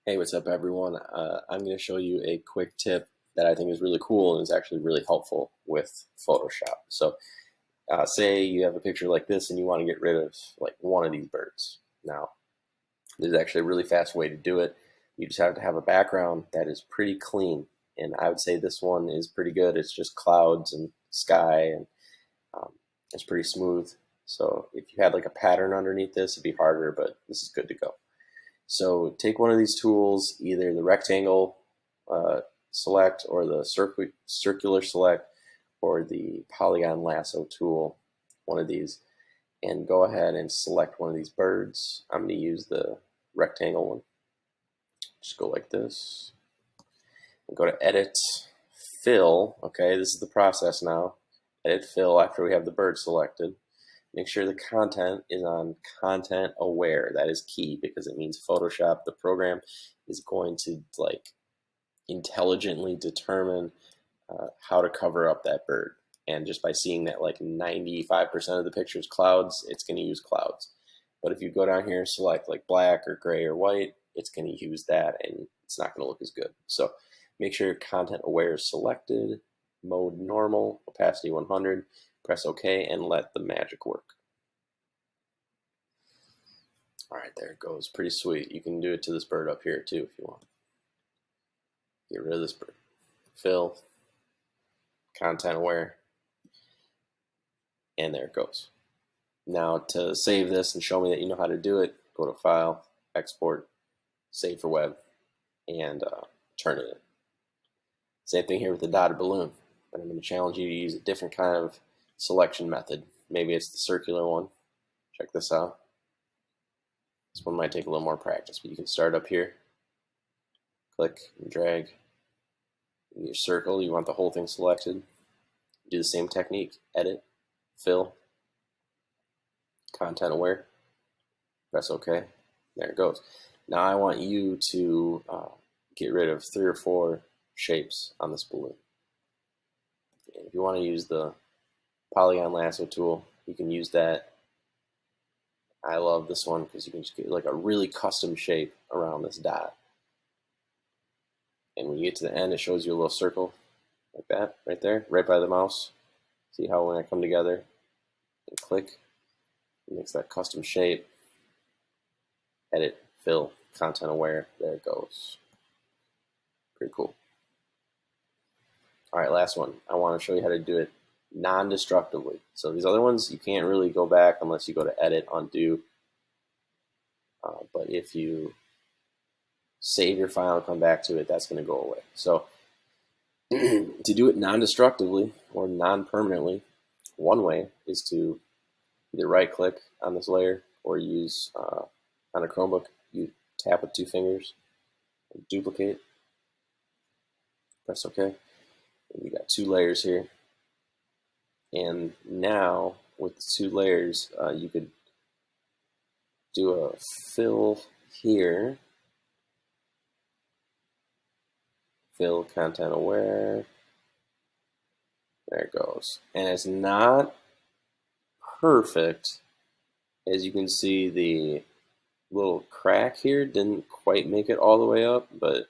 Hey, what's up, everyone? I'm going to show you a quick tip that I think is really cool and is actually really helpful with Photoshop. So, say you have a picture like this and you want to get rid of like one of these birds. Now, there's actually a really fast way to do it. You just have to have a background that is pretty clean, and I would say this one is pretty good. It's just clouds and sky, and um, it's pretty smooth. So, if you had like a pattern underneath this, it'd be harder, but this is good to go. So take one of these tools, either the rectangle uh, select or the circular select or the Polygon Lasso tool, one of these, and go ahead and select one of these birds. I'm going to use the rectangle one. Just go like this. And go to Edit, Fill. Okay, this is the process now. Edit, Fill after we have the bird selected. Make sure the content is on content aware. That is key because it means Photoshop, the program, is going to like intelligently determine how to cover up that bird. And just by seeing that like 95% of the picture is clouds, it's going to use clouds. But if you go down here and select like black or gray or white, it's going to use that and it's not going to look as good. So make sure content aware is selected, mode normal, opacity 100. Press OK and let the magic work. All right, there it goes. Pretty sweet. You can do it to this bird up here too if you want. Get rid of this bird. Fill, content aware, and there it goes. Now to save this and show me that you know how to do it, go to File, Export, Save for Web, and turn it in. Same thing here with the dotted balloon, but I'm going to challenge you to use a different kind of selection method. Maybe it's the circular one. Check this out. This one might take a little more practice, but you can start up here, click and drag. In your circle, you want the whole thing selected. Do the same technique, edit, fill, content aware, press OK. There it goes. Now I want you to get rid of 3 or 4 shapes on this balloon. And if you want to use the Polygon Lasso tool, you can use that. I love this one because you can just get like a really custom shape around this dot. And when you get to the end, it shows you a little circle like that right there, right by the mouse. See how when I come together and click, it makes that custom shape. Edit, fill, content aware, there it goes. Pretty cool. All right, last one. I want to show you how to do it non-destructively. So these other ones, you can't really go back unless you go to Edit, Undo. But if you save your file and come back to it, that's going to go away. So to do it non-destructively or non-permanently, one way is to either right-click on this layer or use on a Chromebook, you tap with 2 fingers, and duplicate, press OK. And you got 2 layers here. And now with the 2 layers, you could do a fill here, fill content aware. There it goes. And it's not perfect. As you can see, the little crack here didn't quite make it all the way up, but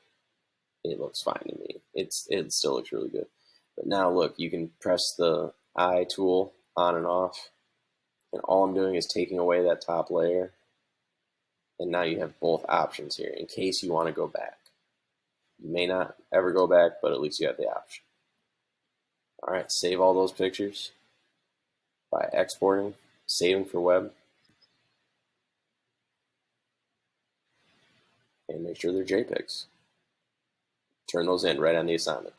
it looks fine to me. It still looks really good. But now look, you can press the eye tool on and off, and all I'm doing is taking away that top layer, and now you have both options here in case you want to go back. You may not ever go back, but at least you have the option. All right, save all those pictures by exporting, saving for web, and make sure they're JPEGs. Turn those in right on the assignment.